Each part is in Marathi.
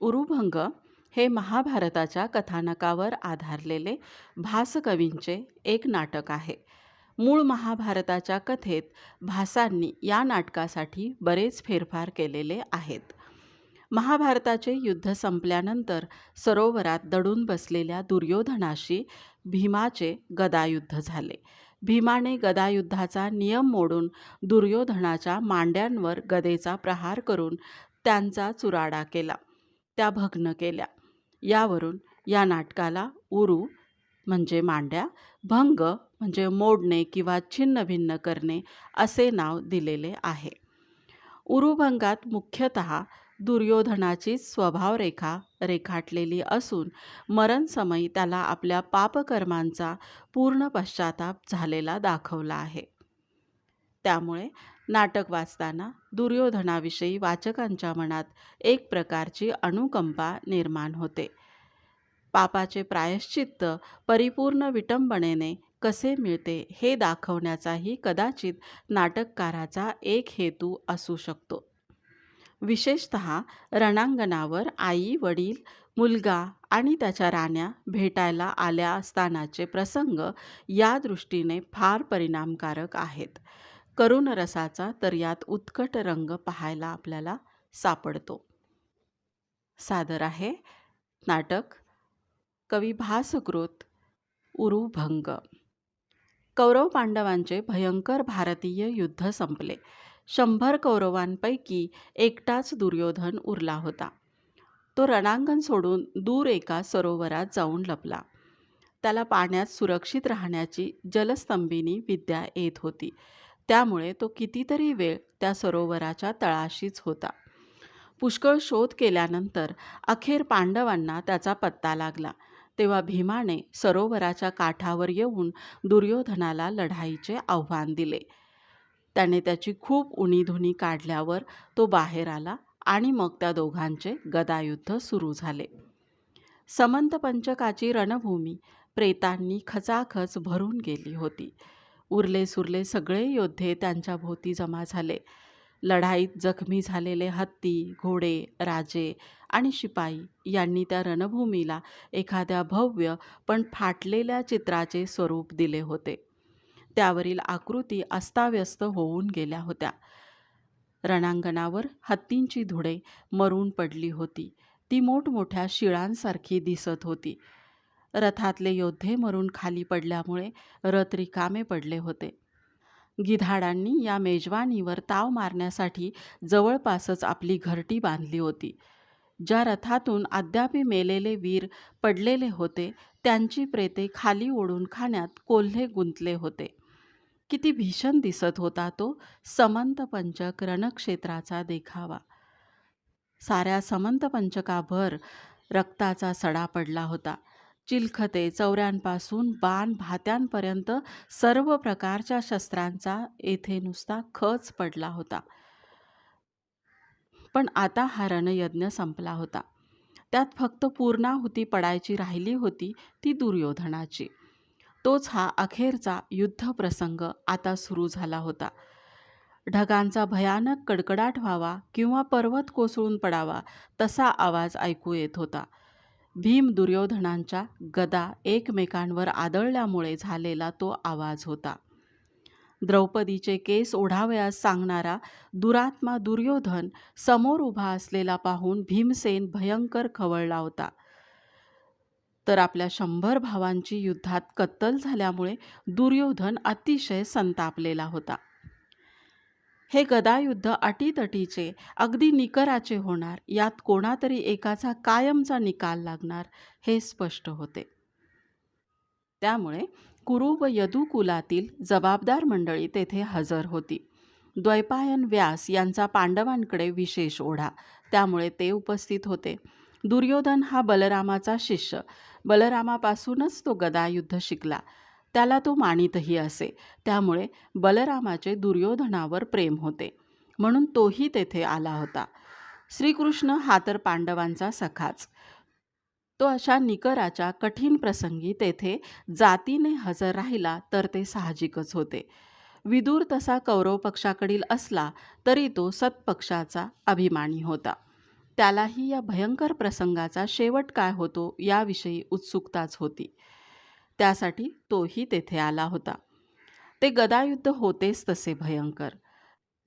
उरुभंग हे महाभारताच्या कथानकावर आधारलेले भासकवींचे एक नाटक आहे. मूळ महाभारताच्या कथेत भासांनी या नाटकासाठी बरेच फेरफार केलेले आहेत. महाभारताचे युद्ध संपल्यानंतर सरोवरात दडून बसलेल्या दुर्योधनाशी भीमाचे गदायुद्ध झाले. भीमाने गदायुद्धाचा नियम मोडून दुर्योधनाच्या मांड्यांवर गदेचा प्रहार करून त्यांचा चुराडा केला, त्या भग्न केल्या. यावरून या नाटकाला उरू म्हणजे मांड्या, भंग म्हणजे मोडणे किंवा छिन्नभिन्न करणे असे नाव दिलेले आहे. उरुभंगात मुख्यतः दुर्योधनाचीच स्वभावरेखा रेखाटलेली असून मरणसमयी त्याला आपल्या पापकर्मांचा पूर्ण पश्चाताप झालेला दाखवला आहे. त्यामुळे नाटक वाचताना दुर्योधनाविषयी वाचकांच्या मनात एक प्रकारची अनुकंपा निर्माण होते. पापाचे प्रायश्चित्त परिपूर्ण विटंबनेने कसे मिळते हे दाखवण्याचाही कदाचित नाटककाराचा एक हेतू असू शकतो. विशेषतः रणांगणावर आई, वडील, मुलगा आणि त्याच्या राण्या भेटायला आल्या असतानाचे प्रसंग या दृष्टीने फार परिणामकारक आहेत. करुण रसाचा तर यात उत्कट रंग पाहायला आपल्याला सापडतो. सादर आहे नाटक कवी भासकृत उरुभंग. कौरव पांडवांचे भयंकर भारतीय युद्ध संपले. 100 कौरवांपैकी एकटाच दुर्योधन उरला होता. तो रणांगण सोडून दूर एका सरोवरात जाऊन लपला. त्याला पाण्यात सुरक्षित राहण्याची जलस्तंभिनी विद्या येत होती. त्यामुळे तो कितीतरी वेळ त्या सरोवराच्या तळाशीच होता. पुष्कळ शोध केल्यानंतर अखेर पांडवांना त्याचा पत्ता लागला. तेव्हा भीमाने सरोवराच्या काठावर येऊन दुर्योधनाला लढाईचे आव्हान दिले. त्याने त्याची खूप उणीधुणी काढल्यावर तो बाहेर आला आणि मग त्या दोघांचे गदायुद्ध सुरू झाले. समंतपंचकाची रणभूमी प्रेतांनी खचाखच भरून गेली होती. उरले सुरले सगळे योद्धे त्यांच्या भोवती जमा झाले. लढाईत जखमी झालेले हत्ती, घोडे, राजे आणि शिपाई यांनी त्या रणभूमीला एखाद्या भव्य पण फाटलेल्या चित्राचे स्वरूप दिले होते. त्यावरील आकृती अस्ताव्यस्त होऊन गेल्या होत्या. रणांगणावर हत्तींची धुडे मरून पडली होती. ती मोठमोठ्या शिळांसारखी दिसत होती. रथातले योद्धे मरून खाली पडल्यामुळे रथ रिकामे पडले होते. गिधाडांनी या मेजवानीवर ताव मारण्यासाठी जवळपासच आपली घरटी बांधली होती. ज्या रथातून अद्यापि मेलेले वीर पडलेले होते त्यांची प्रेते खाली ओढून खाण्यात कोल्हे गुंतले होते. किती भीषण दिसत होता तो समंतपंचक रणक्षेत्राचा देखावा. साऱ्या समंतपंचकाभर रक्ताचा सडा पडला होता. चिलखते, चौऱ्यांपासून बाण भात्यांपर्यंत सर्व प्रकारच्या शस्त्रांचा येथे नुसता खच पडला होता. पण आता हा रणयज्ञ संपला होता. त्यात फक्त पूर्णाहुती पडायची राहिली होती, ती दुर्योधनाची. तोच हा अखेरचा युद्धप्रसंग आता सुरू झाला होता. ढगांचा भयानक कडकडाट व्हावा किंवा पर्वत कोसळून पडावा तसा आवाज ऐकू येत होता. भीम दुर्योधनांच्या गदा एकमेकांवर आदळल्यामुळे झालेला तो आवाज होता. द्रौपदीचे केस ओढावयास सांगणारा दुरात्मा दुर्योधन समोर उभा असलेला पाहून भीमसेन भयंकर खवळला होता. तर आपल्या 100 भावांची युद्धात कत्तल झाल्यामुळे दुर्योधन अतिशय संतापलेला होता. हे गदायुद्ध अटीतटीचे, अगदी निकराचे होणार, यात कोणातरी एकाचा कायमचा निकाल लागणार हे स्पष्ट होते. त्यामुळे कुरु व यदू कुलातील जबाबदार मंडळी तेथे हजर होती. द्वैपायन व्यास यांचा पांडवांकडे विशेष ओढा, त्यामुळे ते उपस्थित होते. दुर्योधन हा बलरामाचा शिष्य. बलरामापासूनच तो गदायुद्ध शिकला. त्याला तो मानितही असे. त्यामुळे बलरामाचे दुर्योधनावर प्रेम होते, म्हणून तोही तेथे आला होता. श्रीकृष्ण हा तर पांडवांचा सखाच. तो अशा निकराच्या कठीण प्रसंगी तेथे जातीने हजर राहिला तर ते साहजिकच होते. विदुर तसा कौरव पक्षाकडील असला तरी तो सत्पक्षाचा अभिमानी होता. त्यालाही या भयंकर प्रसंगाचा शेवट काय होतो याविषयी उत्सुकताच होती. त्यासाठी तोही तेथे आला होता. ते गदायुद्ध होतेच तसे भयंकर.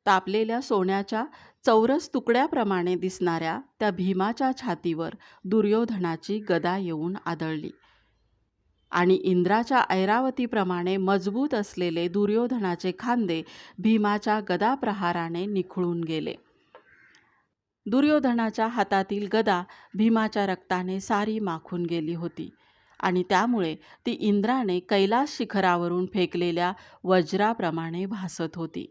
तापलेल्या सोन्याच्या चौरस तुकड्याप्रमाणे दिसणाऱ्या त्या भीमाच्या छातीवर दुर्योधनाची गदा येऊन आदळली आणि इंद्राच्या ऐरावतीप्रमाणे मजबूत असलेले दुर्योधनाचे खांदे भीमाच्या गदाप्रहाराने निखळून गेले. दुर्योधनाच्या हातातील गदा भीमाच्या रक्ताने सारी माखून गेली होती आणि त्यामुळे ती इंद्राने कैलास शिखरावरून फेकलेल्या वज्राप्रमाणे भासत होती.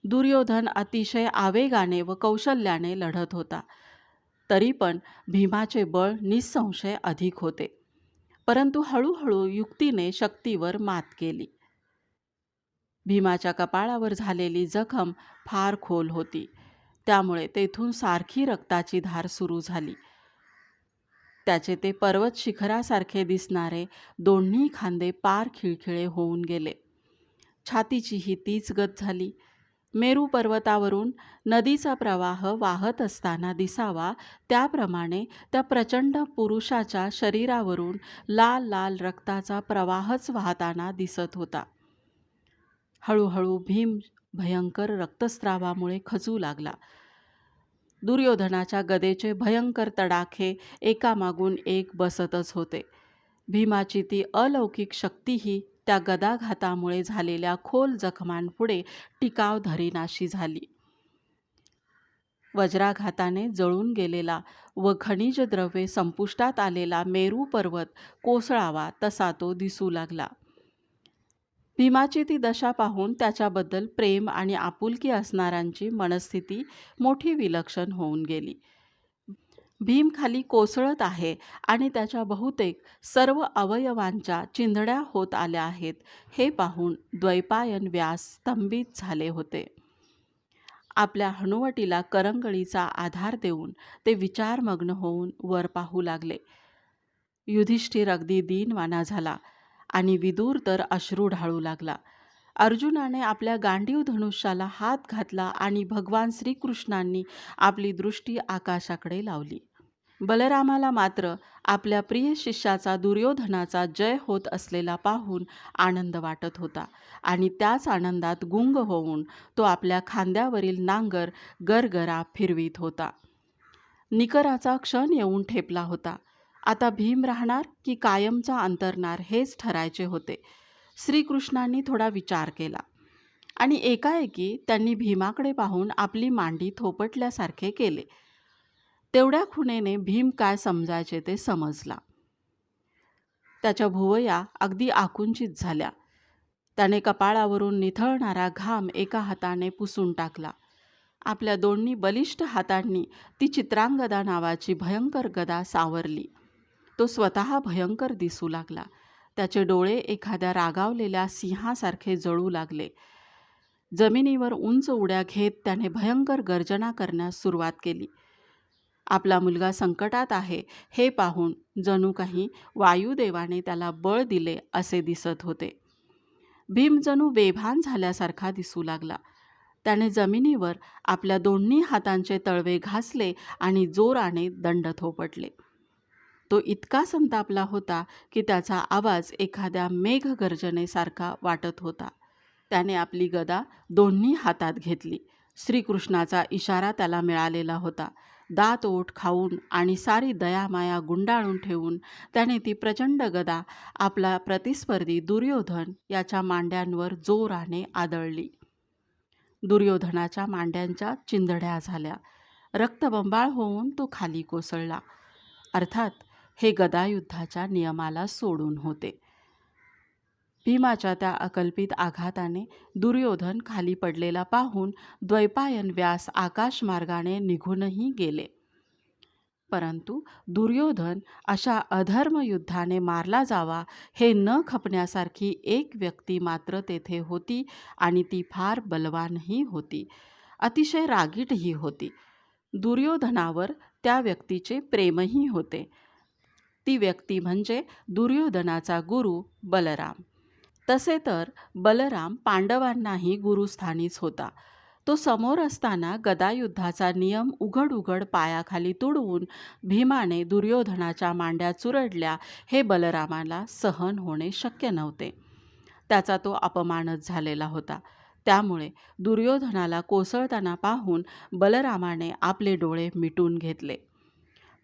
दुर्योधन अतिशय आवेगाने व कौशल्याने लढत होता. तरी पण भीमाचे बळ निःसंशय अधिक होते, परंतु हळूहळू युक्तीने शक्तीवर मात केली. भीमाच्या कपाळावर झालेली जखम फार खोल होती, त्यामुळे तेथून सारखी रक्ताची धार सुरू झाली. त्याचे ते पर्वत शिखरासारखे दिसणारे दोन्ही खांदे पार खिळखिळे होऊन गेले. छातीचीही तीच गत झाली. मेरू पर्वतावरून नदीचा प्रवाह वाहत असताना दिसावा त्याप्रमाणे त्या प्रचंड पुरुषाच्या शरीरावरून लाल लाल रक्ताचा प्रवाहच वाहताना दिसत होता. हळूहळू भीम भयंकर रक्तस्रावामुळे खचू लागला. दुर्योधनाच्या गदेचे भयंकर तडाखे एकामागून एक बसतच होते. भीमाची ती अलौकिक शक्तीही त्या गदाघातामुळे झालेल्या खोल जखमांपुढे टिकाव धरीनाशी झाली. वज्राघाताने जळून गेलेला व खनिज द्रव्ये संपुष्टात आलेला मेरू पर्वत कोसळावा तसा तो दिसू लागला. भीमाची ती दशा पाहून त्याच्याबद्दल प्रेम आणि आपुलकी असणाऱ्यांची मनस्थिती मोठी विलक्षण होऊन गेली. भीम खाली कोसळत आहे आणि त्याच्या बहुतेक सर्व अवयवांच्या चिंधड्या होत आल्या आहेत हे पाहून द्वैपायन व्यास स्तंभित झाले होते. आपल्या हनुवटीला करंगळीचा आधार देऊन ते विचारमग्न होऊन वर पाहू लागले. युधिष्ठिर अगदी दीनवाना झाला आणि विदूर तर अश्रू ढाळू लागला. अर्जुनाने आपल्या गांडीव धनुष्याला हात घातला आणि भगवान श्रीकृष्णांनी आपली दृष्टी आकाशाकडे लावली. बलरामाला मात्र आपल्या प्रिय शिष्याचा दुर्योधनाचा जय होत असलेला पाहून आनंद वाटत होता आणि त्याच आनंदात गुंग होऊन तो आपल्या खांद्यावरील नांगर गरगरा फिरवीत होता. निकराचा क्षण येऊन ठेपला होता. आता भीम राहणार की कायमचा अंतरणार हेच ठरायचे होते. श्रीकृष्णांनी थोडा विचार केला आणि एकाएकी त्यांनी भीमाकडे पाहून आपली मांडी थोपटल्यासारखे केले. तेवढ्या खुणेने भीम काय समजायचे ते समजला. त्याच्या भुवया अगदी आकुंचित झाल्या. त्याने कपाळावरून निथळणारा घाम एका हाताने पुसून टाकला. आपल्या दोन्ही बलिष्ठ हातांनी ती चित्रांगदा नावाची भयंकर गदा सावरली. तो स्वतः भयंकर दिसू लागला. त्याचे डोळे एखाद्या रागावलेल्या सिंहासारखे जळू लागले. जमिनीवर उंच उड्या घेत त्याने भयंकर गर्जना करण्यास सुरुवात केली. आपला मुलगा संकटात आहे हे पाहून जणू काही वायुदेवाने त्याला बळ दिले असे दिसत होते. भीम जणू बेभान झाल्यासारखा दिसू लागला. त्याने जमिनीवर आपल्या दोन्ही हातांचे तळवे घासले आणि जोराने दंड थोपटले. तो इतका संतापला होता की त्याचा आवाज एखाद्या मेघगर्जनेसारखा वाटत होता. त्याने आपली गदा दोन्ही हातात घेतली. श्रीकृष्णाचा इशारा त्याला मिळालेला होता. दात ओठ खाऊन आणि सारी दयामाया गुंडाळून ठेवून त्याने ती प्रचंड गदा आपला प्रतिस्पर्धी दुर्योधन याच्या मांड्यांवर जोराने आदळली. दुर्योधनाच्या मांड्यांच्या चिंधड्या झाल्या. रक्तबंबाळ होऊन तो खाली कोसळला. अर्थात हे गदायुद्धाच्या नियमाला सोडून होते. भीमाच्या त्या अकल्पित आघाताने दुर्योधन खाली पडलेला पाहून द्वैपायन व्यास आकाशमार्गाने निघूनही गेले. परंतु दुर्योधन अशा अधर्म युद्धाने मारला जावा हे न खपण्यासारखी एक व्यक्ती मात्र तेथे होती आणि ती फार बलवानही होती, अतिशय रागीटही होती. दुर्योधनावर त्या व्यक्तीचे प्रेमही होते. ती व्यक्ती म्हणजे दुर्योधनाचा गुरु बलराम. तसे तर बलराम पांडवांनाही गुरुस्थानीच होता. तो समोर असताना गदायुद्धाचा नियम उघड उघड पायाखाली तुडवून भीमाने दुर्योधनाच्या मांड्या चुरडल्या हे बलरामाला सहन होणे शक्य नव्हते. त्याचा तो अपमानच झालेला होता. त्यामुळे दुर्योधनाला कोसळताना पाहून बलरामाने आपले डोळे मिटून घेतले.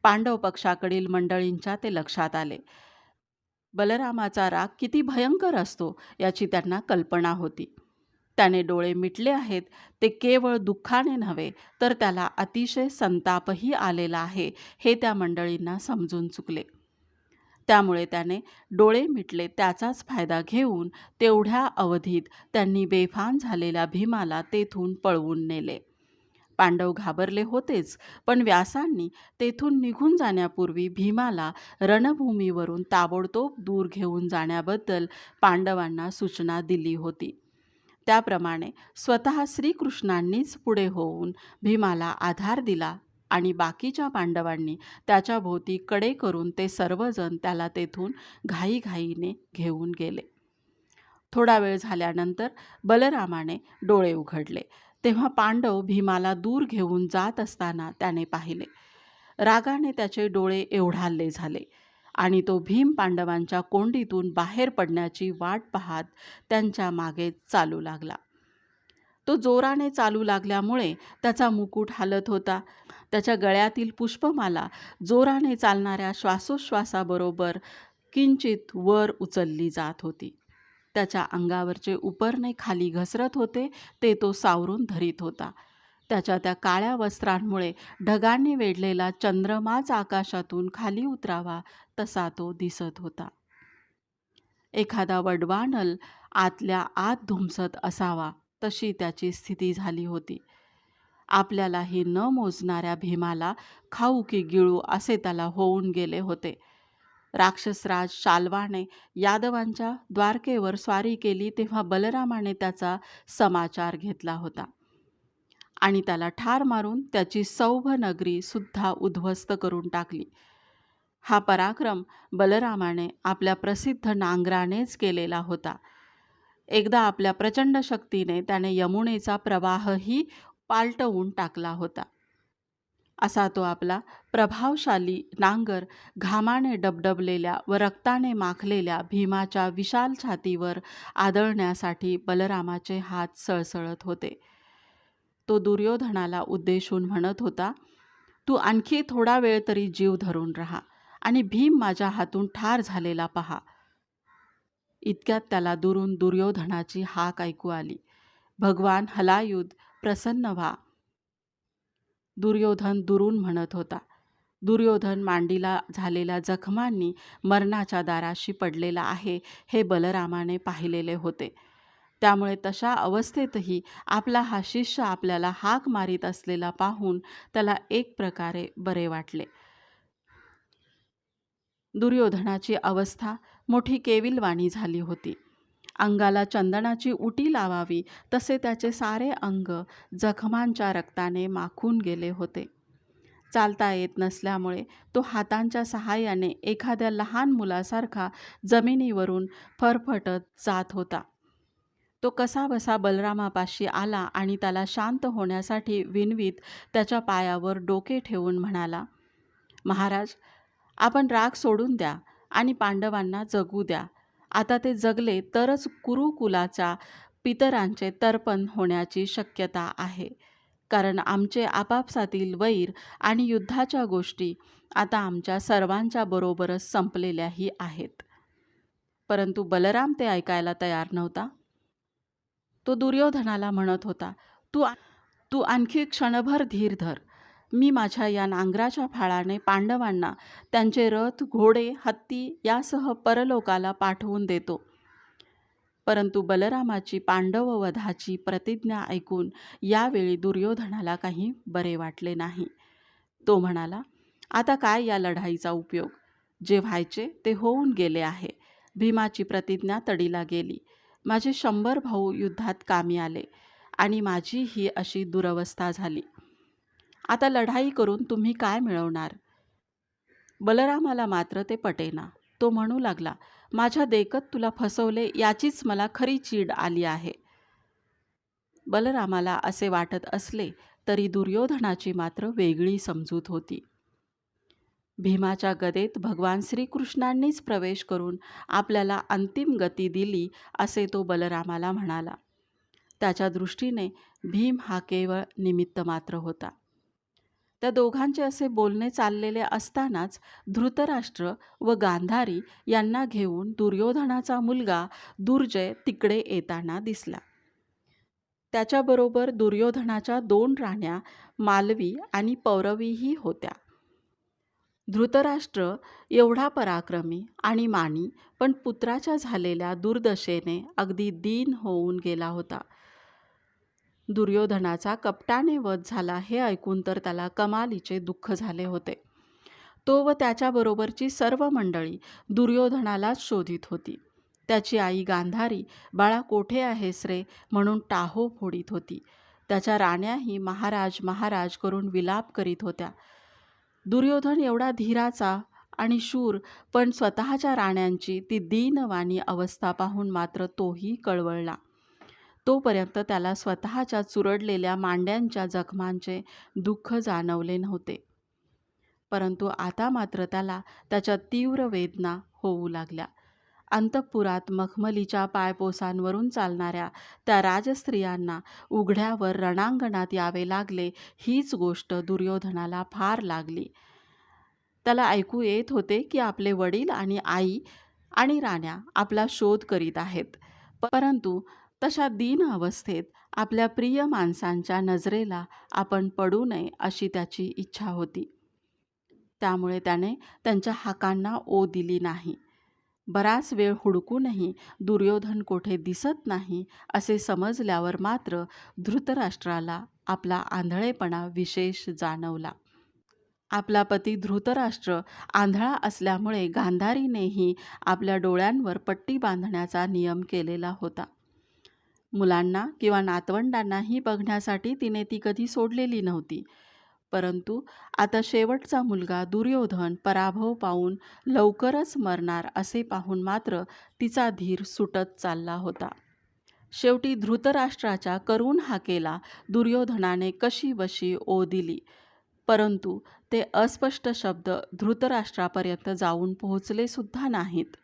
पांडव पक्षाकडील मंडळींच्या ते लक्षात आले. बलरामाचा राग किती भयंकर असतो याची त्यांना कल्पना होती. त्याने डोळे मिटले आहेत ते केवळ दुःखाने नव्हे तर त्याला अतिशय संतापही आलेला आहे हे त्या मंडळींना समजून चुकले. त्यामुळे त्याने डोळे मिटले त्याचाच फायदा घेऊन तेवढ्या अवधीत त्यांनी बेभान झालेल्या भीमाला तेथून पळवून नेले. पांडव घाबरले होतेच, पण व्यासांनी तेथून निघून जाण्यापूर्वी भीमाला रणभूमीवरून ताबडतोब दूर घेऊन जाण्याबद्दल पांडवांना सूचना दिली होती. त्याप्रमाणे स्वतः श्रीकृष्णांनीच पुढे होऊन भीमाला आधार दिला आणि बाकीच्या पांडवांनी त्याच्या भोवती कडे करून ते सर्वजण त्याला तेथून घाईघाईने घेऊन गेले. थोडा वेळ झाल्यानंतर बलरामाने डोळे उघडले. तेव्हा पांडव भीमाला दूर घेऊन जात असताना त्याने पाहिले. रागाने त्याचे डोळे एवढाले झाले आणि तो भीम पांडवांच्या कोंडीतून बाहेर पडण्याची वाट पाहत त्यांच्या मागे चालू लागला. तो जोराने चालू लागल्यामुळे त्याचा मुकुट हालत होता. त्याच्या गळ्यातील पुष्पमाला जोराने चालणाऱ्या श्वासोश्वासाबरोबर किंचित वर उचलली जात होती. त्याच्या अंगावरचे उपरणे खाली घसरत होते ते तो सावरून धरीत होता. त्याच्या त्या काळ्या वस्त्रांमुळे ढगांनी वेढलेला चंद्रमाच आकाशातून खाली उतरावा तसा तो दिसत होता. एखादा वडवानल आतल्या आत धुमसत असावा तशी त्याची स्थिती झाली होती. आपल्यालाही न मोजणाऱ्या भीमाला खाऊ की गिळू असे त्याला होऊन गेले होते. राक्षसराज शाल्वाने यादवांच्या द्वारकेवर स्वारी केली तेव्हा बलरामाने त्याचा समाचार घेतला होता आणि त्याला ठार मारून त्याची सौभ नगरी सुद्धा उद्ध्वस्त करून टाकली. हा पराक्रम बलरामाने आपल्या प्रसिद्ध नांगरानेच केलेला होता. एकदा आपल्या प्रचंड शक्तीने त्याने यमुनेचा प्रवाहही पालटवून टाकला होता. असा तो आपला प्रभावशाली नांगर घामाने डबडबलेल्या व रक्ताने माखलेल्या भीमाच्या विशाल छातीवर आदळण्यासाठी बलरामाचे हात सळसळत होते. तो दुर्योधनाला उद्देशून म्हणत होता, तू आणखी थोडा वेळ तरी जीव धरून राहा आणि भीम माझ्या हातून ठार झालेला पहा. इतक्यात त्याला दुरून दुर्योधनाची हाक ऐकू आली, भगवान हलायुध प्रसन्न व्हा. दुर्योधन दुरून म्हणत होता. दुर्योधन मांडीला झालेल्या जखमांनी मरणाच्या दाराशी पडलेला आहे हे बलरामाने पाहिलेले होते. त्यामुळे तशा अवस्थेतही आपला हा शिष्य आपल्याला हाक मारीत असलेला पाहून त्याला एक प्रकारे बरे वाटले. दुर्योधनाची अवस्था मोठी केविलवाणी झाली होती. अंगाला चंदनाची उटी लावावी तसे त्याचे सारे अंग जखमांच्या रक्ताने माखून गेले होते. चालता येत नसल्यामुळे तो हातांच्या सहाय्याने एखाद्या लहान मुलासारखा जमिनीवरून फरफटत जात होता. तो कसाबसा बलरामापाशी आला आणि त्याला शांत होण्यासाठी विनवीत त्याच्या पायावर डोके ठेवून म्हणाला, महाराज, आपण राग सोडून द्या आणि पांडवांना जगू द्या. आता ते जगले तरच कुरुकुलाच्या पितरांचे तर्पण होण्याची शक्यता आहे. कारण आमचे आपापसातील वैर आणि युद्धाच्या गोष्टी आता आमच्या सर्वांच्या बरोबरच संपलेल्याही आहेत. परंतु बलराम ते ऐकायला तयार नव्हता. तो दुर्योधनाला म्हणत होता, तू आणखी क्षणभर धीर धर. मी माझ्या या नांगराच्या फाळाने पांडवांना त्यांचे रथ, घोडे, हत्ती यासह परलोकाला पाठवून देतो. परंतु बलरामाची पांडववधाची प्रतिज्ञा ऐकून यावेळी दुर्योधनाला काही बरे वाटले नाही. तो म्हणाला, आता काय या लढाईचा उपयोग? जे व्हायचे ते होऊन गेले आहे. भीमाची प्रतिज्ञा तडीला गेली. माझे 100 भाऊ युद्धात कामी आले आणि माझी ही अशी दुरवस्था झाली. आता लढाई करून तुम्ही काय मिळवणार? बलरामाला मात्र ते पटेना. तो म्हणू लागला, माझ्या देखत तुला फसवले याचीच मला खरी चीड आली आहे. बलरामाला असे वाटत असले तरी दुर्योधनाची मात्र वेगळी समजूत होती. भीमाच्या गदेत भगवान श्रीकृष्णांनीच प्रवेश करून आपल्याला अंतिम गती दिली असे तो बलरामाला म्हणाला. त्याच्या दृष्टीने भीम हा केवळ निमित्त मात्र होता. त्या दोघांचे असे बोलणे चाललेले असतानाच धृतराष्ट्र व गांधारी यांना घेऊन दुर्योधनाचा मुलगा दुर्जय तिकडे येताना दिसला. त्याच्याबरोबर दुर्योधनाच्या 2 राण्या मालवी आणि पौरवीही होत्या. धृतराष्ट्र एवढा पराक्रमी आणि मानी पण पुत्राच्या झालेल्या दुर्दशेने अगदी दीन होऊन गेला होता. दुर्योधनाचा कपटाने वध झाला हे ऐकून तर त्याला कमालीचे दुःख झाले होते. तो व त्याच्याबरोबरची सर्व मंडळी दुर्योधनालाच शोधित होती. त्याची आई गांधारी बाळा कोठे आहेस रे म्हणून टाहो फोडीत होती. त्याच्या राण्याही महाराज महाराज करून विलाप करीत होत्या. दुर्योधन एवढा धीराचा आणि शूर पण स्वतःच्या राण्यांची ती दीनवाणी अवस्था पाहून मात्र तोही कळवळला. तोपर्यंत त्याला स्वतःच्या चुरडलेल्या मांड्यांच्या जखमांचे दुःख जाणवले नव्हते. परंतु आता मात्र त्याला त्याच्या तीव्र वेदना होऊ लागल्या. अंतःपुरात मखमलीच्या पायपोसांवरून चालणाऱ्या त्या राजस्त्रियांना उघड्यावर रणांगणात यावे लागले हीच गोष्ट दुर्योधनाला फार लागली. त्याला ऐकू येत होते की आपले वडील आणि आई आणि राण्या आपला शोध करीत आहेत, परंतु तशा दीन अवस्थेत आपल्या प्रिय माणसांच्या नजरेला आपण पडू नये अशी त्याची इच्छा होती. त्यामुळे त्याने त्यांच्या हाकांना ओ दिली नाही. बराच वेळ हुडकूनही दुर्योधन कोठे दिसत नाही असे समजल्यावर मात्र धृतराष्ट्राला आपला आंधळेपणा विशेष जाणवला. आपला पती धृतराष्ट्र आंधळा असल्यामुळे गांधारीनेही आपल्या डोळ्यांवर पट्टी बांधण्याचा नियम केलेला होता. मुलांना किंवा नातवंडांनाही बघण्यासाठी तिने ती कधी सोडलेली नव्हती. परंतु आता शेवटचा मुलगा दुर्योधन पराभव पावून लवकरच मरणार असे पाहून मात्र तिचा धीर सुटत चालला होता. शेवटी धृतराष्ट्राच्या करुण हाकेला दुर्योधनाने कशीबशी ओ दिली, परंतु ते अस्पष्ट शब्द धृतराष्ट्रापर्यंत जाऊन पोहोचले सुद्धा नाहीत.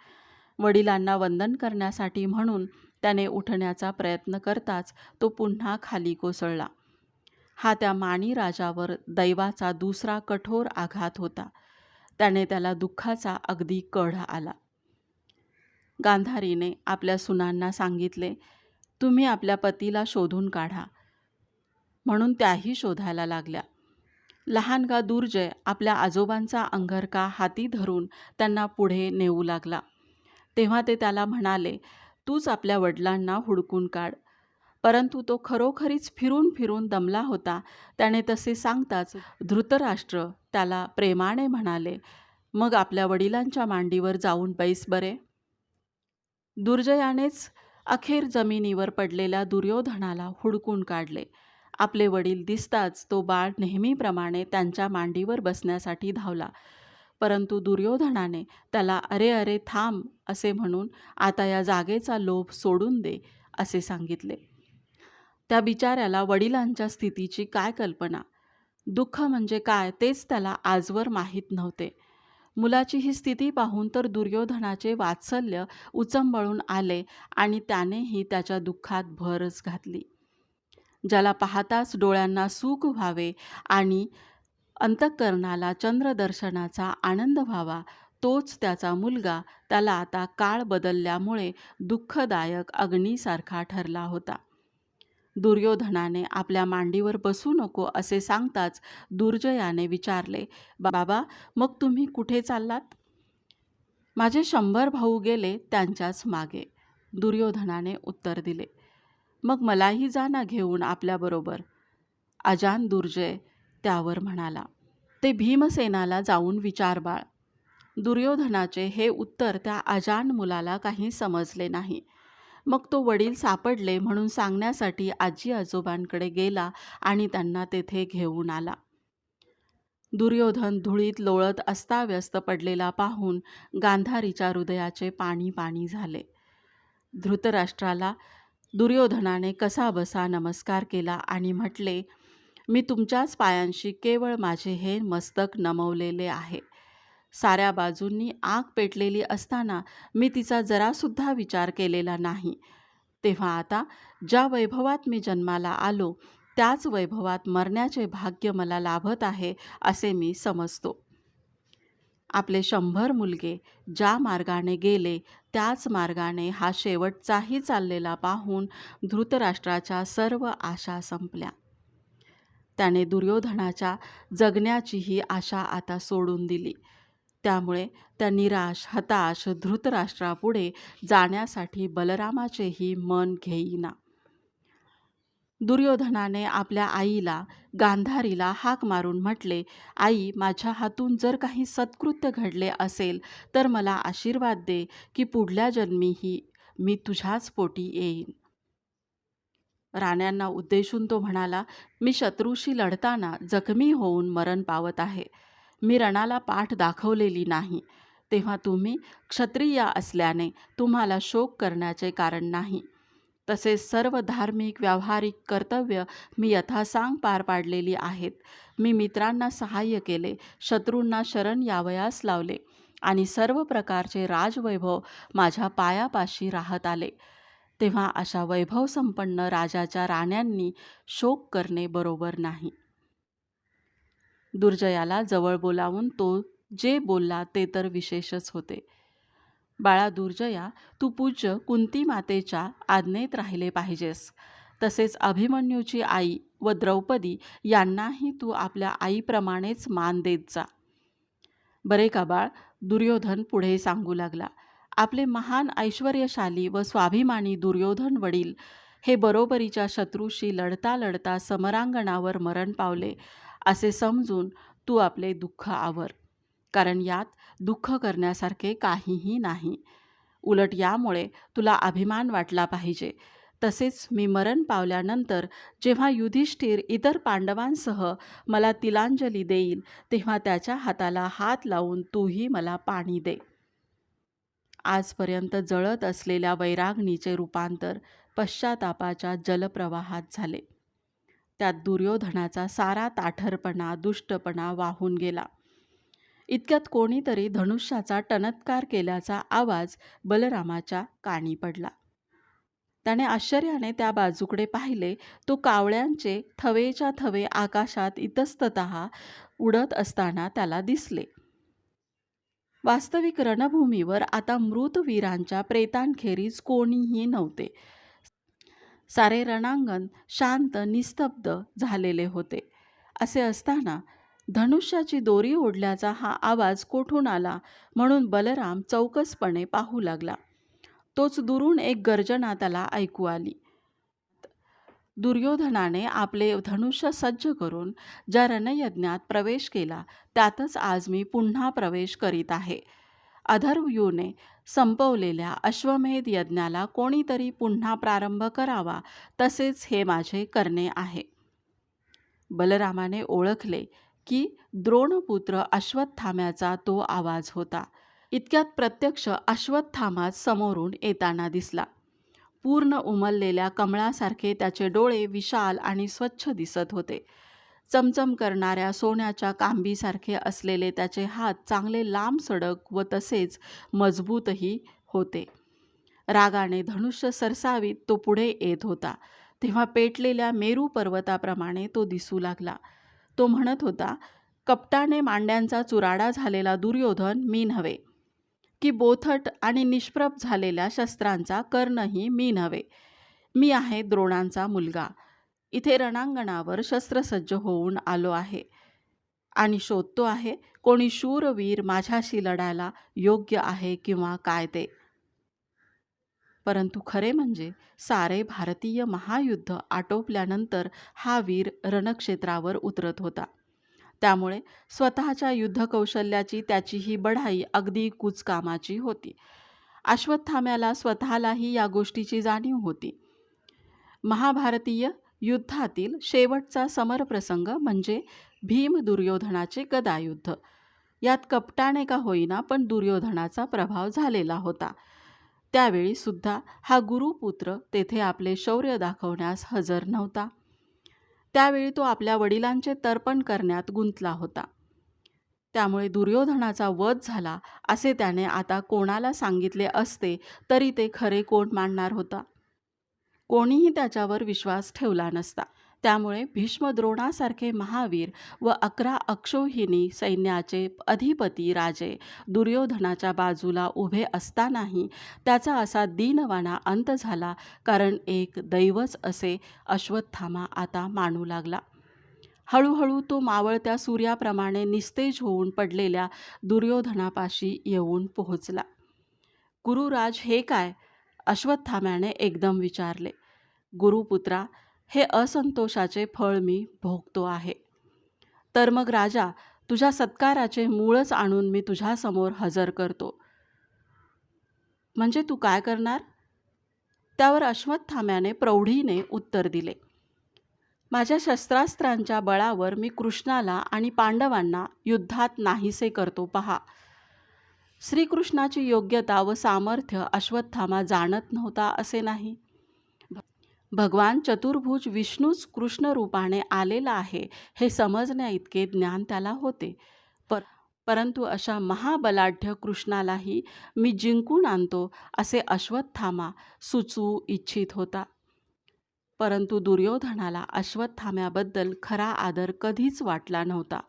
वडिलांना वंदन करण्यासाठी म्हणून त्याने उठण्याचा प्रयत्न करताच तो पुन्हा खाली कोसळला. हा त्या मानी राजावर दैवाचा दुसरा कठोर आघात होता. त्याने त्याला दुःखाचा अगदी कढ आला. गांधारीने आपल्या सुनांना सांगितले, तुम्ही आपल्या पतीला शोधून काढा. म्हणून त्याही शोधायला लागल्या. लहानगा दुर्जय आपल्या आजोबांचा अंगरखा हाती धरून त्यांना पुढे नेऊ लागला. तेव्हा ते त्याला म्हणाले, तूच आपल्या वडिलांना हुडकून काढ. परंतु तो खरोखरीच फिरून फिरून दमला होता. त्याने तसे सांगताच धृतराष्ट्र त्याला प्रेमाने म्हणाले, मग आपल्या वडिलांच्या मांडीवर जाऊन बैस बरे. दुर्जयानेच अखेर जमिनीवर पडलेल्या दुर्योधनाला हुडकून काढले. आपले वडील दिसताच तो बाळ नेहमीप्रमाणे त्यांच्या मांडीवर बसण्यासाठी धावला. परंतु दुर्योधनाने त्याला अरे अरे थांब असे म्हणून आता या जागेचा लोभ सोडून दे असे सांगितले. त्या बिचाऱ्याला वडिलांच्या स्थितीची काय कल्पना, दुःख म्हणजे काय तेच त्याला आजवर माहीत नव्हते. मुलाची ही स्थिती पाहून तर दुर्योधनाचे वात्सल्य उचंबळून आले आणि त्यानेही त्याच्या दुःखात भरच घातली. ज्याला पाहताच डोळ्यांना सुख व्हावे आणि अंतःकरणाला चंद्रदर्शनाचा आनंद व्हावा, तोच त्याचा मुलगा त्याला आता काळ बदलल्यामुळे दुःखदायक अग्नीसारखा ठरला होता. दुर्योधनाने आपल्या मांडीवर बसू नको असे सांगताच दुर्जयाने विचारले, बाबा मग तुम्ही कुठे चाललात? माझे 100 भाऊ गेले त्यांच्याच मागे, दुर्योधनाने उत्तर दिले. मग मलाही जा ना घेऊन आपल्याबरोबर, अजान दुर्जय त्यावर म्हणाला. ते भीमसेनाला जाऊन विचार बाळ. दुर्योधनाचे हे उत्तर त्या अजान मुलाला काही समजले नाही. मग तो वडील सापडले म्हणून सांगण्यासाठी आजी आजोबांकडे गेला आणि त्यांना तेथे घेऊन आला. दुर्योधन धुळीत लोळत अस्ताव्यस्त पडलेला पाहून गांधारीच्या हृदयाचे पाणी पाणी झाले. धृतराष्ट्राला दुर्योधनाने कसाबसा नमस्कार केला आणि म्हटले, मी तुमच्याच पायांशी केवळ माझे हे मस्तक नमवलेले आहे. साऱ्या बाजूंनी आग पेटलेली असताना मी तिचा जरासुद्धा विचार केलेला नाही. तेव्हा आता ज्या वैभवात मी जन्माला आलो, त्याच वैभवात मरण्याचे भाग्य मला लाभत आहे असे मी समजतो. आपले 100 मुलगे ज्या मार्गाने गेले त्याच मार्गाने हा शेवटचाही चाललेला पाहून धृतराष्ट्राच्या सर्व आशा संपल्या. त्याने दुर्योधनाच्या जगण्याचीही आशा आता सोडून दिली. त्यामुळे त्या निराश, हताश धृतराष्ट्रापुढे जाण्यासाठी बलरामाचेही मन घेईना. दुर्योधनाने आपल्या आईला गांधारीला हाक मारून म्हटले, आई, माझ्या हातून जर काही सत्कृत्य घडले असेल तर मला आशीर्वाद दे की पुढल्या जन्मीही मी तुझ्याच पोटी येईन. राण्यांना उद्देशून तो म्हणाला, मी शत्रूशी लढताना जखमी होऊन मरण पावत आहे. मी रणाला पाठ दाखवलेली नाही. तेव्हा तुम्ही क्षत्रिय असल्याने तुम्हाला शोक करण्याचे कारण नाही. तसेच सर्व धार्मिक व्यावहारिक कर्तव्य मी यथासांग पार पाडलेली आहेत. मी मित्रांना सहाय्य केले, शत्रूंना शरण यावयास लावले आणि सर्व प्रकारचे राजवैभव माझ्या पायापाशी राहत आले. तेव्हा अशा वैभवसंपन्न राजाच्या राण्यांनी शोक करणे बरोबर नाही. दुर्जयाला जवळ बोलावून तो जे बोलला ते तर विशेषच होते. बाळा दुर्जया, तू पूज्य कुंती मातेच्या आज्ञेत राहिले पाहिजेस. तसेच अभिमन्यूची आई व द्रौपदी यांनाही तू आपल्या आईप्रमाणेच मान देत जा. बरे का बाळ, दुर्योधन पुढे सांगू लागला. आपले महान ऐश्वर्यशाली व स्वाभिमानी दुर्योधन वडील हे बरोबरीच्या शत्रूशी लढता लढता समरांगणावर मरण पावले असे समजून तू आपले दुःख आवर, कारण यात दुःख करण्यासारखे काहीही नाही. उलट यामुळे तुला अभिमान वाटला पाहिजे. तसेच मी मरण पावल्यानंतर जेव्हा युधिष्ठिर इतर पांडवांसह मला तिलांजली देईल तेव्हा त्याच्या हाताला हात लावून तूही मला पाणी दे. आजपर्यंत जळत असलेल्या वैराग्नीचे रूपांतर पश्चातापाच्या जलप्रवाहात झाले. त्यात दुर्योधनाचा सारा ताठरपणा, दुष्टपणा वाहून गेला. इतक्यात कोणीतरी धनुष्याचा टणत्कार केल्याचा आवाज बलरामाच्या कानी पडला. त्याने आश्चर्याने त्या बाजूकडे पाहिले. तो कावळ्यांचे थवेच्या थवे आकाशात इतस्ततः उडत असताना त्याला दिसले. वास्तविक रणभूमीवर आता मृत वीरांच्या प्रेतांखेरीज कोणीही नव्हते. सारे रणांगण शांत निस्तब्ध झालेले होते. असे असताना धनुष्याची दोरी ओढल्याचा हा आवाज कोठून आला म्हणून बलराम चौकसपणे पाहू लागला. तोच दुरून एक गर्जना त्याला ऐकू आली. दुर्योधनाने आपले धनुष्य सज्ज करून ज्या रणयज्ञात प्रवेश केला त्यातच आज मी पुन्हा प्रवेश करीत आहे. अथर्वयूने संपवलेल्या अश्वमेध यज्ञाला कोणीतरी पुन्हा प्रारंभ करावा, तसेच हे माझे करणे आहे. बलरामाने ओळखले की द्रोणपुत्र अश्वत्थाम्याचा तो आवाज होता. इतक्यात प्रत्यक्ष अश्वत्थामाच समोरून येताना दिसला. पूर्ण उमललेल्या कमळासारखे त्याचे डोळे विशाल आणि स्वच्छ दिसत होते. चमचम करणाऱ्या सोन्याच्या कांबीसारखे असलेले त्याचे हात चांगले लांब सडक व तसेच मजबूतही होते. रागाने धनुष्य सरसावीत तो पुढे येत होता. तेव्हा पेटलेल्या मेरू पर्वताप्रमाणे तो दिसू लागला. तो म्हणत होता, कपटाने मांड्यांचा चुराडा झालेला दुर्योधन मी नव्हे, की बोथट आणि निष्प्रभ झालेल्या शस्त्रांचा कर्णही मी नव्हे. मी आहे द्रोणांचा मुलगा. इथे रणांगणावर शस्त्रसज्ज होऊन आलो आहे आणि शोधतो आहे कोणी शूरवीर माझ्याशी लढायला योग्य आहे किंवा काय ते. परंतु खरे म्हणजे सारे भारतीय महायुद्ध आटोपल्यानंतर हा वीर रणक्षेत्रावर उतरत होता. त्यामुळे स्वतःच्या युद्धकौशल्याची त्याची ही बढाई अगदी कुचकामाची होती. अश्वत्थाम्याला स्वतःलाही या गोष्टीची जाणीव होती. महाभारतीय युद्धातील शेवटचा समरप्रसंग म्हणजे भीम दुर्योधनाचे गदायुद्ध. यात कपटाने का होईना पण दुर्योधनाचा प्रभाव झालेला होता. त्यावेळी सुद्धा हा गुरुपुत्र तेथे आपले शौर्य दाखवण्यास हजर नव्हता. त्यावेळी तो आपल्या वडिलांचे तर्पण करण्यात गुंतला होता. त्यामुळे दुर्योधनाचा वध झाला असे त्याने आता कोणाला सांगितले असते तरी ते खरे कोण मानणार होता? कोणीही त्याच्यावर विश्वास ठेवला नसता. त्यामुळे भीष्म द्रोणासारखे महावीर व 11 अक्षौहिणी सैन्याचे अधिपती राजे दुर्योधनाच्या बाजूला उभे असतानाही त्याचा असा दीनवाणा अंत झाला, कारण एक दैवच असे अश्वत्थामा आता मानू लागला. हळूहळू तो मावळत्या सूर्याप्रमाणे निस्तेज होऊन पडलेल्या दुर्योधनापाशी येऊन पोहोचला. गुरुराज, हे काय? अश्वत्थाम्याने एकदम विचारले. गुरुपुत्रा, हे असंतोषाचे फळ मी भोगतो आहे. तर मग राजा, तुझ्या सत्काराचे मूळच आणून मी तुझ्यासमोर हजर करतो. म्हणजे तू काय करणार? त्यावर अश्वत्थाम्याने प्रौढीने उत्तर दिले. माझ्या शस्त्रास्त्रांच्या बळावर मी कृष्णाला आणि पांडवांना युद्धात नाहीसे करतो पहा. श्रीकृष्णाची योग्यता व सामर्थ्य अश्वत्थामा जाणत नव्हता असे नाही. भगवान चतुर्भुज विष्णूच कृष्ण रूपाने आलेला आहे हे समजण्या इतके ज्ञान त्याला होते. परंतु अशा महाबलाढ्य कृष्णालाही मी जिंकून आणतो असे अश्वत्थामा सुचवू इच्छित होता. परंतु दुर्योधनाला अश्वत्थाम्याबद्दल खरा आदर कधीच वाटला नव्हता.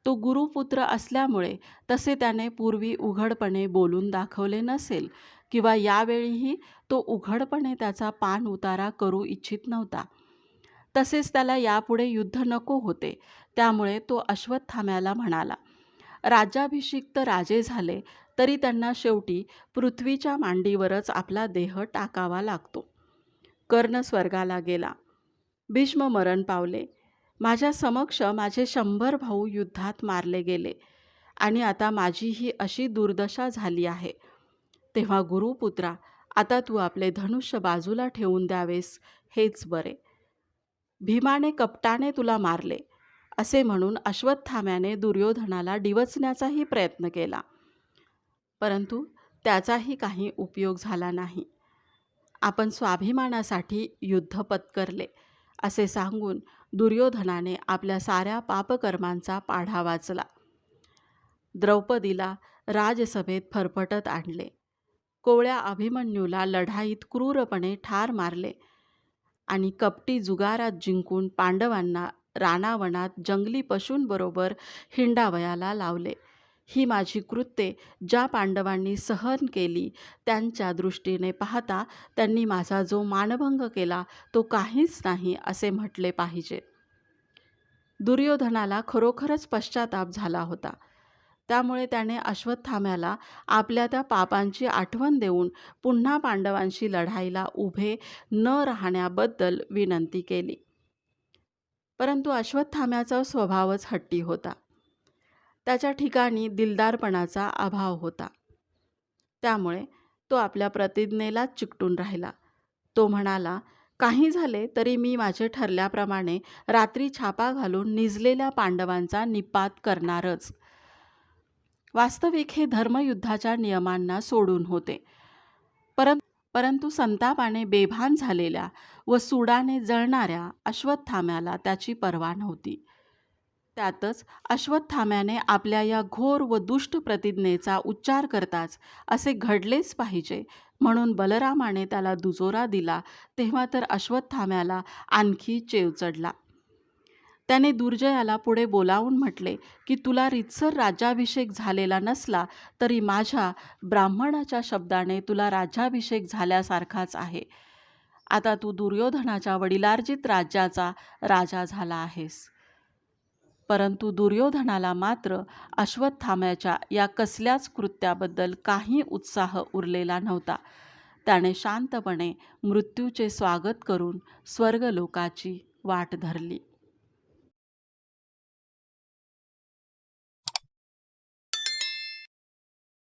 तो गुरुपुत्र असल्यामुळे तसे त्याने पूर्वी उघडपणे बोलून दाखवले नसेल, किंवा यावेळीही तो उघडपणे त्याचा पान उतारा करू इच्छित नव्हता. तसेच त्याला यापुढे युद्ध नको होते. त्यामुळे तो अश्वत्थाम्याला म्हणाला, राज्याभिषिक्त राजे झाले तरी त्यांना शेवटी पृथ्वीच्या मांडीवरच आपला देह टाकावा लागतो. कर्ण स्वर्गाला गेला. भीष्म मरण पावले. माझ्या समक्ष माझे 100 भाऊ युद्धात मारले गेले आणि आता माझी ही अशी दुर्दशा झाली आहे. तेव्हा गुरुपुत्रा, आता तू आपले धनुष्य बाजूला ठेवून द्यावेस हेच बरे. भीमाने कपटाने तुला मारले असे म्हणून अश्वत्थाम्याने दुर्योधनाला डिवचण्याचाही प्रयत्न केला, परंतु त्याचाही काही उपयोग झाला नाही. आपण स्वाभिमानासाठी युद्ध पत्करले असे सांगून दुर्योधनाने आपल्या साऱ्या पापकर्मांचा पाढा वाचला. द्रौपदीला राजसभेत फरफटत आणले. कोवळ्या अभिमन्यूला लढाईत क्रूरपणे ठार मारले आणि कपटी जुगारात जिंकून पांडवांना रानावनात जंगली पशूंबरोबर हिंडावयाला लावले. ही माझी कृत्ये ज्या पांडवांनी सहन केली त्यांच्या दृष्टीने पाहता त्यांनी माझा जो मानभंग केला तो काहीच नाही असे म्हटले पाहिजे. दुर्योधनाला खरोखरच पश्चाताप झाला होता. त्यामुळे त्याने अश्वत्थाम्याला आपल्या त्या पापांची आठवण देऊन पुन्हा पांडवांशी लढाईला उभे न राहण्याबद्दल विनंती केली. परंतु अश्वत्थाम्याचा स्वभावच हट्टी होता. त्याच्या ठिकाणी दिलदारपणाचा अभाव होता. त्यामुळे तो आपल्या प्रतिज्ञेलाच चिकटून राहिला. तो म्हणाला, काही झाले तरी मी माझे ठरल्याप्रमाणे रात्री छापा घालून निजलेल्या पांडवांचा निपात करणारच. वास्तविक हे धर्मयुद्धाच्या नियमांना सोडून होते. परंतु संतापाने बेभान झालेल्या व सुडाने जळणाऱ्या अश्वत्थाम्याला त्याची पर्वा नव्हती. त्यातच अश्वत्थाम्याने आपल्या या घोर व दुष्ट प्रतिज्ञेचा उच्चार करताच असे घडलेच पाहिजे म्हणून बलरामाने त्याला दुजोरा दिला, तेव्हा तर अश्वत्थाम्याला आणखी चेव चढला. त्याने दुर्जयाला पुढे बोलावून म्हटले की तुला रीतसर राज्याभिषेक झालेला नसला तरी माझ्या ब्राह्मणाच्या शब्दाने तुला राज्याभिषेक झाल्यासारखाच आहे. आता तू दुर्योधनाच्या वडिलार्जित राज्याचा राजा झाला आहेस. परंतु दुर्योधनाला मात्र अश्वत्थाम्याच्या या कसल्याच कृत्याबद्दल काही उत्साह उरलेला नव्हता. त्याने शांतपणे मृत्यूचे स्वागत करून स्वर्गलोकाची वाट धरली.